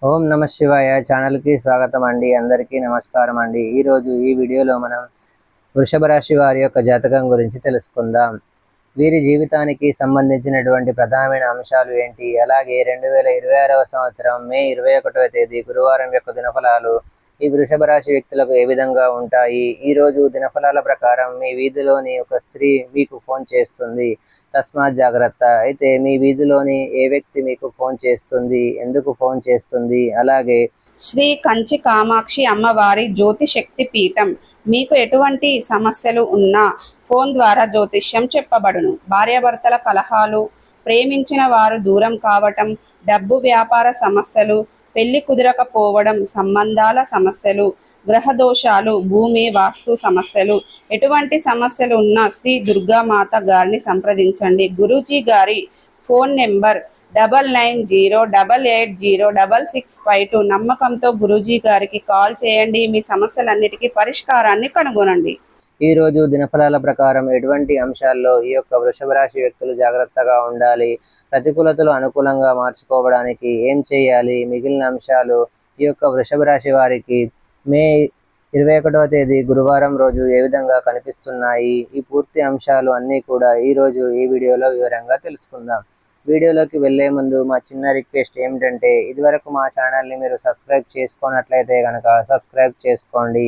ఓం నమ శివాయ ఛానల్కి స్వాగతం అండి. అందరికీ నమస్కారం అండి. ఈరోజు ఈ వీడియోలో మనం వృషభ రాశి వారి యొక్క జాతకం గురించి తెలుసుకుందాం. వీరి జీవితానికి సంబంధించినటువంటి ప్రధానమైన అంశాలు ఏంటి, అలాగే 2026వ సంవత్సరం మే 21వ తేదీ గురువారం యొక్క దినఫలాలు ఈ వృషభ రాశి వ్యక్తులకు ఏ విధంగా ఉంటాయి. ఈరోజు దినఫలాల ప్రకారం మీ వీధిలోని ఒక స్త్రీ మీకు ఫోన్ చేస్తుంది, తస్మాత్ జాగ్రత్త. అయితే మీ వీధిలోని ఏ వ్యక్తి మీకు ఫోన్ చేస్తుంది, ఎందుకు ఫోన్ చేస్తుంది, అలాగే శ్రీ కంచి కామాక్షి అమ్మవారి జ్యోతిశక్తి పీఠం. మీకు ఎటువంటి సమస్యలు ఉన్నా ఫోన్ ద్వారా జ్యోతిష్యం చెప్పబడును. భార్యాభర్తల కలహాలు, ప్రేమించిన వారు దూరం కావటం, డబ్బు వ్యాపార సమస్యలు, పెళ్లి కుదరకపోవడం, సంబంధాల సమస్యలు, గ్రహదోషాలు, భూమి వాస్తు సమస్యలు, ఎటువంటి సమస్యలు ఉన్నా శ్రీ దుర్గామాత గారిని సంప్రదించండి. గురూజీ గారి ఫోన్ నెంబర్ 9908806652. నమ్మకంతో గురూజీ గారికి కాల్ చేయండి. మీ సమస్యలన్నిటికీ పరిష్కారాన్ని కనుగొనండి. ఈ రోజు దినఫలాల ప్రకారం ఎటువంటి అంశాల్లో ఈ యొక్క వృషభ రాశి వ్యక్తులు జాగ్రత్తగా ఉండాలి, ప్రతికూలతలు అనుకూలంగా మార్చుకోవడానికి ఏం చేయాలి, మిగిలిన అంశాలు ఈ యొక్క వృషభ రాశి వారికి మే 21వ తేదీ గురువారం రోజు ఏ విధంగా కనిపిస్తున్నాయి, ఈ పూర్తి అంశాలు అన్నీ కూడా ఈరోజు ఈ వీడియోలో వివరంగా తెలుసుకుందాం. వీడియోలోకి వెళ్ళే ముందు మా చిన్న రిక్వెస్ట్ ఏమిటంటే, ఇదివరకు మా ఛానల్ని మీరు సబ్స్క్రైబ్ చేసుకున్నట్లయితే కనుక సబ్స్క్రైబ్ చేసుకోండి.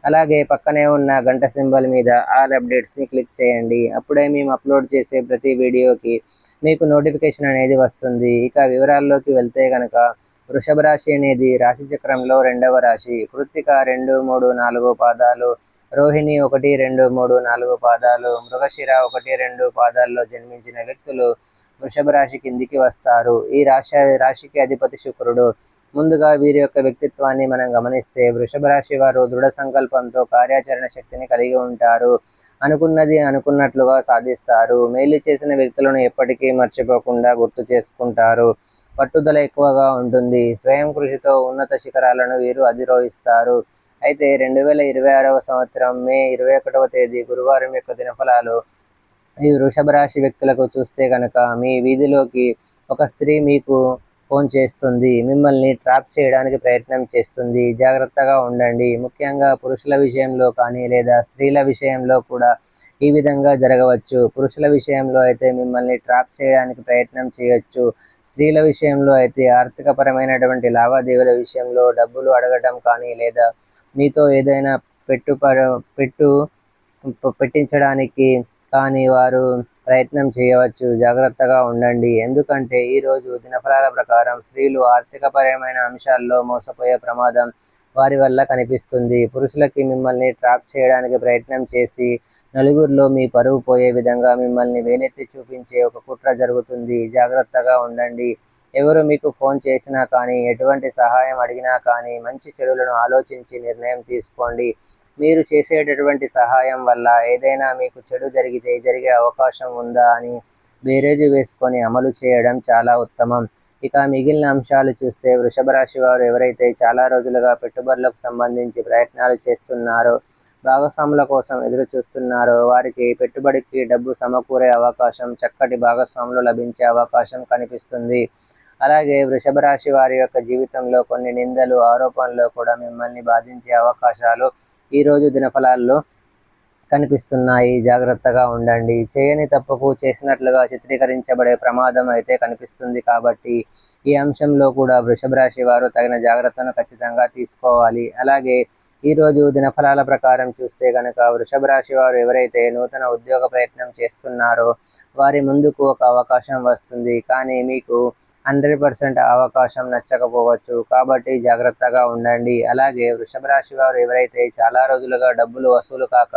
అలాగే పక్కనే ఉన్న గంట సింబల్ మీద ఆల్ అప్డేట్స్ని క్లిక్ చేయండి. అప్పుడే మేము అప్లోడ్ చేసే ప్రతి వీడియోకి మీకు నోటిఫికేషన్ అనేది వస్తుంది. ఇక వివరాల్లోకి వెళ్తే కనుక, వృషభ రాశి అనేది రాశి చక్రంలో 2వ రాశి. కృత్తిక 2, 3, 4 పాదాలు, రోహిణి 1, 2, 3, 4 పాదాలు, మృగశిర 1, 2 పాదాల్లో జన్మించిన వ్యక్తులు వృషభ రాశి కిందికి వస్తారు. ఈ రాశికి అధిపతి శుక్రుడు. ముందుగా వీరి యొక్క వ్యక్తిత్వాన్ని మనం గమనిస్తే, వృషభ రాశి వారు దృఢ సంకల్పంతో కార్యాచరణ శక్తిని కలిగి ఉంటారు. అనుకున్నది అనుకున్నట్లుగా సాధిస్తారు. మేలు చేసిన వ్యక్తులను ఎప్పటికీ మర్చిపోకుండా గుర్తు చేసుకుంటారు. పట్టుదల ఎక్కువగా ఉంటుంది. స్వయం కృషితో ఉన్నత శిఖరాలను వీరు అధిరోహిస్తారు. అయితే 2026వ సంవత్సరం మే 21వ తేదీ గురువారం యొక్క దినఫలాలు ఈ వృషభ రాశి వ్యక్తులకు చూస్తే కనుక, మీ వీధిలోకి ఒక స్త్రీ మీకు ఫోన్ చేస్తుంది, మిమ్మల్ని ట్రాప్ చేయడానికి ప్రయత్నం చేస్తుంది. జాగ్రత్తగా ఉండండి. ముఖ్యంగా పురుషుల విషయంలో కానీ లేదా స్త్రీల విషయంలో కూడా ఈ విధంగా జరగవచ్చు. పురుషుల విషయంలో అయితే మిమ్మల్ని ట్రాప్ చేయడానికి ప్రయత్నం చేయొచ్చు. స్త్రీల విషయంలో అయితే ఆర్థికపరమైనటువంటి లావాదేవీల విషయంలో డబ్బులు అడగటం కానీ లేదా మీతో ఏదైనా పెట్టించడానికి కానీ వారు ప్రయత్నం చేయవచ్చు. జాగ్రత్తగా ఉండండి. ఎందుకంటే ఈరోజు దినఫలాల ప్రకారం స్త్రీలు ఆర్థికపరమైన అంశాల్లో మోసపోయే ప్రమాదం వారి వల్ల కనిపిస్తుంది. పురుషులకి మిమ్మల్ని ట్రాప్ చేయడానికి ప్రయత్నం చేసి నలుగురిలో మీ పరువు పోయే విధంగా మిమ్మల్ని వేలెత్తి చూపించే ఒక కుట్ర జరుగుతుంది. జాగ్రత్తగా ఉండండి. ఎవరు మీకు ఫోన్ చేసినా కానీ, ఎటువంటి సహాయం అడిగినా కానీ మంచి చెడులను ఆలోచించి నిర్ణయం తీసుకోండి. మీరు చేసేటటువంటి సహాయం వల్ల ఏదైనా మీకు చెడు జరిగే అవకాశం ఉందా అని బేరేజు వేసుకొని అమలు చేయడం చాలా ఉత్తమం. ఇక మిగిలిన అంశాలు చూస్తే, వృషభ రాశి వారు ఎవరైతే చాలా రోజులుగా పెట్టుబడులకు సంబంధించి ప్రయత్నాలు చేస్తున్నారో, భాగస్వాముల కోసం ఎదురు చూస్తున్నారో, వారికి పెట్టుబడికి డబ్బు సమకూరే అవకాశం, చక్కటి భాగస్వాములు లభించే అవకాశం కనిపిస్తుంది. అలాగే వృషభ రాశి వారి యొక్క జీవితంలో కొన్ని నిందలు, ఆరోపణలు కూడా మిమ్మల్ని బాధించే అవకాశాలు ఈరోజు దినఫలాల్లో కనిపిస్తున్నాయి. జాగ్రత్తగా ఉండండి. చేయని తప్పుకు చేసినట్లుగా చిత్రీకరించబడే ప్రమాదం అయితే కనిపిస్తుంది. కాబట్టి ఈ అంశంలో కూడా వృషభ రాశి వారు తగిన జాగ్రత్తను ఖచ్చితంగా తీసుకోవాలి. అలాగే ఈరోజు దినఫలాల ప్రకారం చూస్తే కనుక, వృషభ రాశి వారు ఎవరైతే నూతన ఉద్యోగ ప్రయత్నం చేస్తున్నారో వారి ముందుకు ఒక అవకాశం వస్తుంది. కానీ మీకు 100% అవకాశం నచ్చకపోవచ్చు. కాబట్టి జాగ్రత్తగా ఉండండి. అలాగే వృషభ రాశి వారు ఎవరైతే చాలా రోజులుగా డబ్బులు వసూలు కాక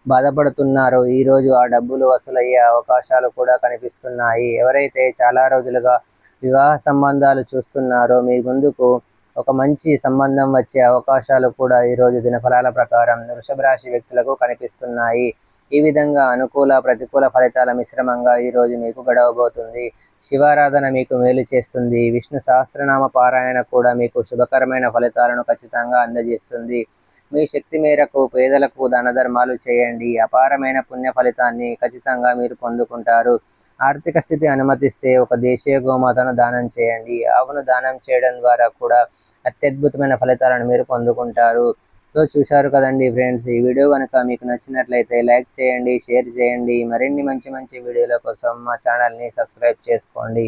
బాధపడుతున్నారో, ఈరోజు ఆ డబ్బులు వసూలయ్యే అవకాశాలు కూడా కనిపిస్తున్నాయి. ఎవరైతే చాలా రోజులుగా వివాహ సంబంధాలు చూస్తున్నారో, మీ ముందుకు ఒక మంచి సంబంధం వచ్చే అవకాశాలు కూడా ఈరోజు దినఫలాల ప్రకారం వృషభ రాశి వ్యక్తులకు కనిపిస్తున్నాయి. ఈ విధంగా అనుకూల ప్రతికూల ఫలితాల మిశ్రమంగా ఈరోజు మీకు గడవబోతుంది. శివారాధన మీకు మేలు చేస్తుంది. విష్ణు సహస్రనామ పారాయణ కూడా మీకు శుభకరమైన ఫలితాలను ఖచ్చితంగా అందజేస్తుంది. మీ శక్తి మేరకు పేదలకు దాన ధర్మాలు చేయండి. అపారమైన పుణ్య ఫలితాన్ని ఖచ్చితంగా మీరు పొందుకుంటారు. ఆర్థిక స్థితి అనుమతిస్తే ఒక దేశీయ గోమాతను దానం చేయండి. ఆవును దానం చేయడం ద్వారా కూడా అత్యద్భుతమైన ఫలితాలను మీరు పొందుకుంటారు. సో చూశారు కదండి ఫ్రెండ్స్, ఈ వీడియో కనుక మీకు నచ్చినట్లయితే లైక్ చేయండి, షేర్ చేయండి. మరిన్ని మంచి మంచి వీడియోల కోసం మా ఛానల్ని సబ్స్క్రైబ్ చేసుకోండి.